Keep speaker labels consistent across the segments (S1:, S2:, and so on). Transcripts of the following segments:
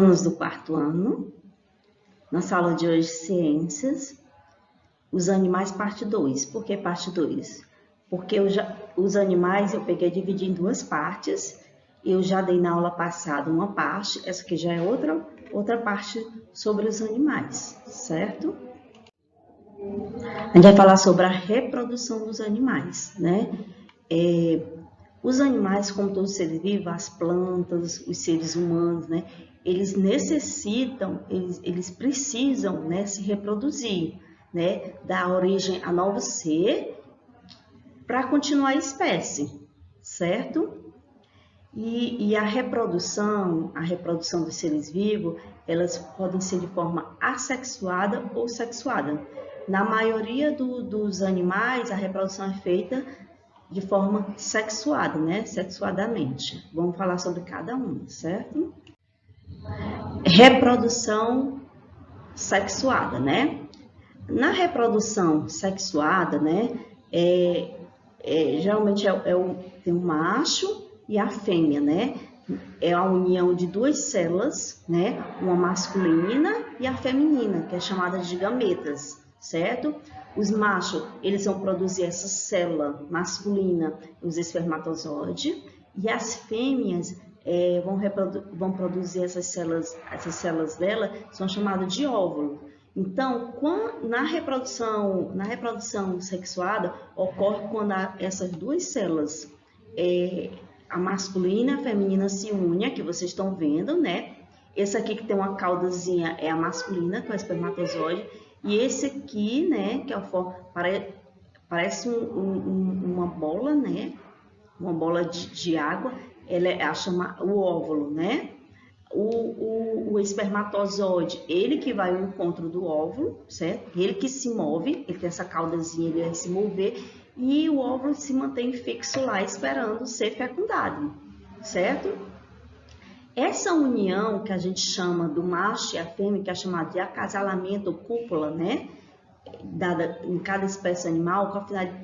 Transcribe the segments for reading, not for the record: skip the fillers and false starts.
S1: alunos do quarto ano, na sala de hoje, Ciências, os animais, parte 2. Por que parte 2? Porque os animais eu peguei e dividi em duas partes. Eu já dei na aula passada uma parte, essa aqui já é outra parte sobre os animais, certo? A gente vai falar sobre a reprodução dos animais, né? Os animais, como todos os seres vivos, as plantas, os seres humanos, né? Eles necessitam, eles precisam, né, se reproduzir, né? Dar origem a novos seres para continuar a espécie, certo? E a reprodução dos seres vivos, elas podem ser de forma assexuada ou sexuada. Na maioria dos animais, a reprodução é feita de forma sexuada, né? Sexuadamente. Vamos falar sobre cada um, certo? Reprodução sexuada, né? Na reprodução sexuada, né? Geralmente tem um macho e a fêmea, né? É a união de duas células, né? Uma masculina e a feminina, que é chamada de gametas, certo? Os machos, eles vão produzir essa célula masculina, os espermatozoides, e as fêmeas vão produzir essas células dela, são chamadas de óvulo. Então, na reprodução sexuada, ocorre quando essas duas células, a masculina e a feminina, se unem, que vocês estão vendo, né? Esse aqui que tem uma caudazinha é a masculina, que é o espermatozoide, e esse aqui, né, que é parece uma bola, né? Uma bola de água, ela chama o óvulo, né? O espermatozoide, ele que vai ao encontro do óvulo, certo? Ele que se move, ele tem essa caudazinha, ele vai se mover, e o óvulo se mantém fixo lá, esperando ser fecundado, certo? Essa união que a gente chama do macho e a fêmea, que é chamada de acasalamento ou cópula, né? Dada em cada espécie animal, com a finalidade de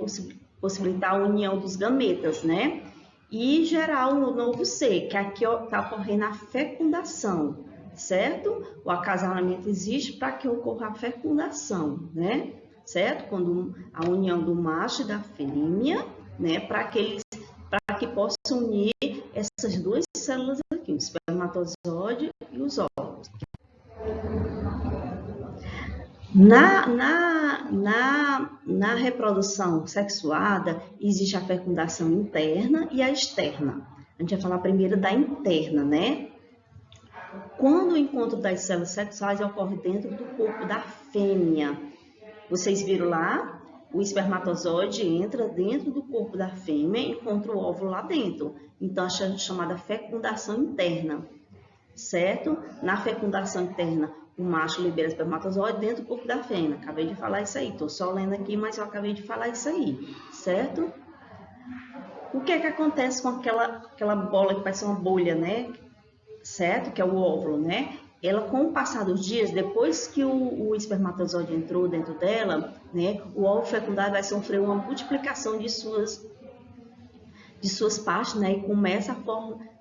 S1: possibilitar a união dos gametas, né? E gerar um novo ser, que aqui está ocorrendo a fecundação, certo? O acasalamento existe para que ocorra a fecundação, né? Certo? Quando a união do macho e da fêmea, né? Para que possam unir essas duas células aqui, o espermatozoide e os óvulos. Na reprodução sexuada, existe a fecundação interna e a externa. A gente vai falar primeiro da interna, né? Quando o encontro das células sexuais ocorre dentro do corpo da fêmea, vocês viram lá? O espermatozoide entra dentro do corpo da fêmea e encontra o óvulo lá dentro. Então, é chamada fecundação interna, certo? Na fecundação interna, o macho libera espermatozoide dentro do corpo da fêmea. Acabei de falar isso aí. Estou só lendo aqui, mas eu acabei de falar isso aí, certo? O que é que acontece com aquela bola que parece uma bolha, né? Certo? Que é o óvulo, né? Ela, com o passar dos dias, depois que o espermatozoide entrou dentro dela, né? O óvulo fecundado vai sofrer uma multiplicação de suas partes, né? E começa a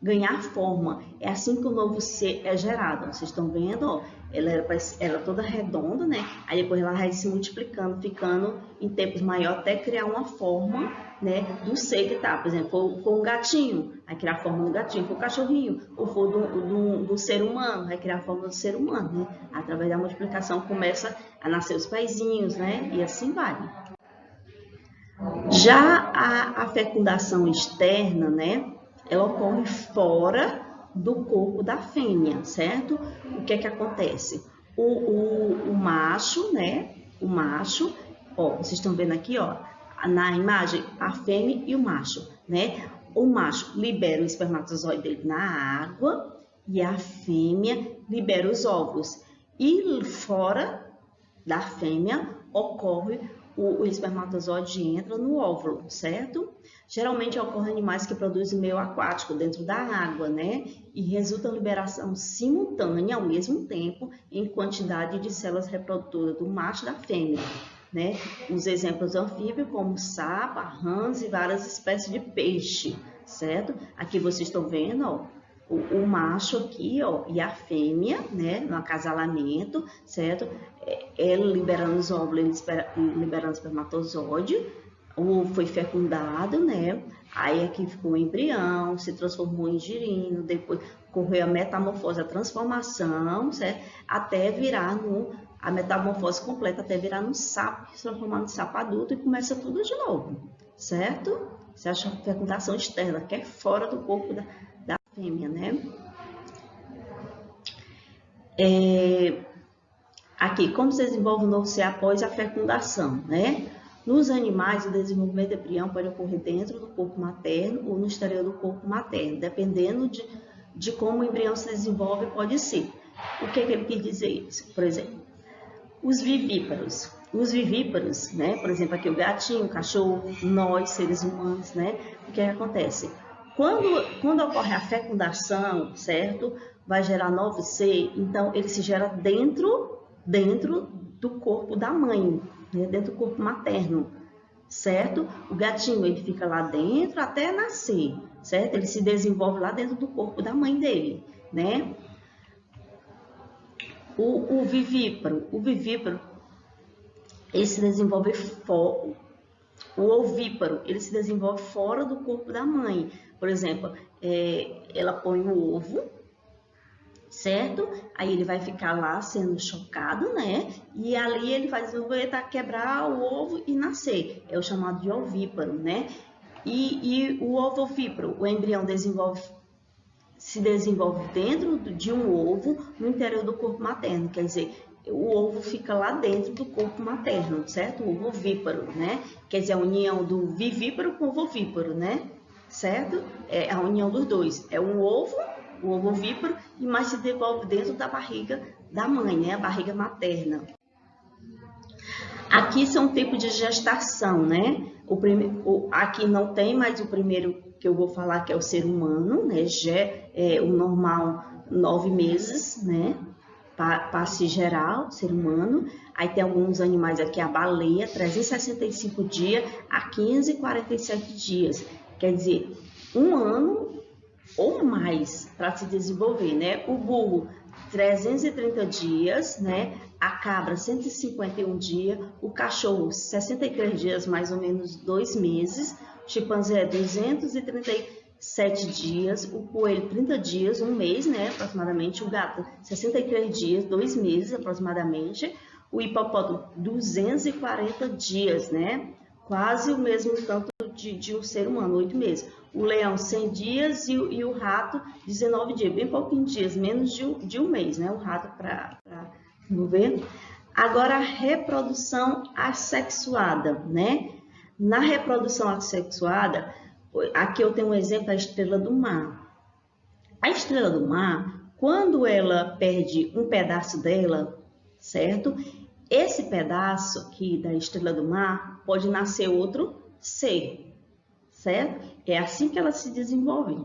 S1: ganhar forma. É assim que o novo ser é gerado. Vocês estão vendo, ó? Ela era toda redonda, né? Aí depois ela vai se multiplicando, ficando em tempos maiores, até criar uma forma, né, do ser que tá. Por exemplo, for um gatinho, vai criar a forma do gatinho. For um cachorrinho, ou for do ser humano, vai criar a forma do ser humano, né? Através da multiplicação começa a nascer os pezinhos, né? E assim vai. Já a fecundação externa, né, ela ocorre fora do corpo da fêmea, certo? O que é que acontece? O macho, né, ó, vocês estão vendo aqui, ó, na imagem, a fêmea e o macho, né? O macho libera o espermatozoide dele na água e a fêmea libera os óvulos. E fora da fêmea ocorre o espermatozoide entra no óvulo, certo? Geralmente ocorre animais que produzem meio aquático dentro da água, né? E resulta em liberação simultânea ao mesmo tempo em quantidade de células reprodutoras do macho e da fêmea, né? Os exemplos anfíbios como sapo, rãs e várias espécies de peixe, certo? Aqui vocês estão vendo, ó, o macho aqui, ó, e a fêmea, né, no acasalamento, certo? Ela liberando os óvulos, liberando o espermatozoide, o ovo foi fecundado, né? Aí aqui ficou o embrião, se transformou em girino, depois ocorreu a metamorfose, a transformação, certo? Até virar a metamorfose completa, até virar no sapo, se transformar no sapo adulto e começa tudo de novo, certo? Você acha a fecundação externa, que é fora do corpo da fêmea, né? Aqui, como se desenvolve o novo ser após a fecundação, né? Nos animais, o desenvolvimento do embrião pode ocorrer dentro do corpo materno ou no exterior do corpo materno, dependendo de como o embrião se desenvolve, pode ser. O que ele quis dizer isso? Por exemplo, os vivíparos. Os vivíparos, né? Por exemplo, aqui o gatinho, o cachorro, nós, seres humanos, né? O que acontece? Quando ocorre a fecundação, certo? Vai gerar novo ser, então ele se gera dentro do corpo da mãe, né? Dentro do corpo materno, certo? O gatinho, ele fica lá dentro até nascer, certo? Ele se desenvolve lá dentro do corpo da mãe dele, né? O vivíparo, ele se desenvolve fora. O ovíparo, ele se desenvolve fora do corpo da mãe. Por exemplo, ela põe o ovo, certo? Aí ele vai ficar lá sendo chocado, né? E ali ele vai desenvolver, quebrar o ovo e nascer. É o chamado de ovíparo, né? E o ovovíparo, o embrião se desenvolve dentro de um ovo no interior do corpo materno, quer dizer, o ovo fica lá dentro do corpo materno, certo? O ovo ovíparo, né? Quer dizer, a união do vivíparo com o ovovíparo, né? Certo? É a união dos dois. É um ovo, o ovo ovíparo, e mais se desenvolve dentro da barriga da mãe, né? A barriga materna. Aqui são tipos de gestação, né? Aqui não tem, mas o primeiro que eu vou falar que é o ser humano, né? O normal 9 meses, né? Para se gerar o ser humano. Aí tem alguns animais aqui, a baleia, 365 dias a 547 dias. Quer dizer, 1 ano ou mais para se desenvolver, né? O burro, 330 dias, né? A cabra, 151 dias. O cachorro, 63 dias, mais ou menos 2 meses. O chimpanzé, 237 dias. O coelho, 30 dias, 1 mês, né? Aproximadamente. O gato, 63 dias, 2 meses, aproximadamente. O hipopótamo, 240 dias, né? Quase o mesmo tanto de um ser humano, 8 meses. O leão, 100 dias e o rato, 19 dias, bem pouquinhos dias, menos de um mês, né? O rato para desenvolver. Agora, a reprodução assexuada, né? Na reprodução assexuada, aqui eu tenho um exemplo da estrela do mar. A estrela do mar, quando ela perde um pedaço dela, certo? Esse pedaço aqui da estrela do mar pode nascer outro ser, certo? É assim que ela se desenvolve,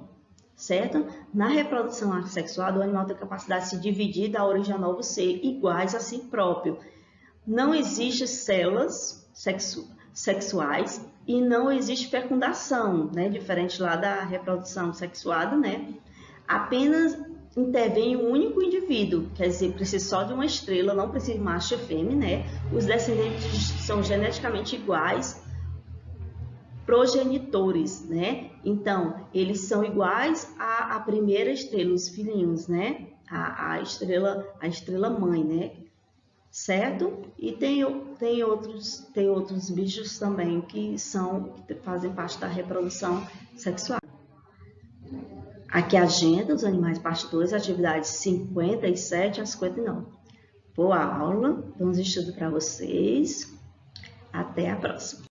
S1: certo? Na reprodução assexuada, o animal tem a capacidade de se dividir e dar origem a novos seres iguais a si próprio. Não existe células sexuais e não existe fecundação, né? Diferente lá da reprodução sexuada, né? Apenas intervém um único indivíduo, quer dizer, precisa só de uma estrela, não precisa de macho e fêmea, né? Os descendentes são geneticamente iguais, progenitores, né? Então, eles são iguais à primeira estrela, os filhinhos, né? A estrela mãe, né? Certo? E tem outros bichos também que fazem parte da reprodução sexual. Aqui a agenda dos animais pastores, atividades 57 a 59. Boa aula, bons estudos para vocês. Até a próxima.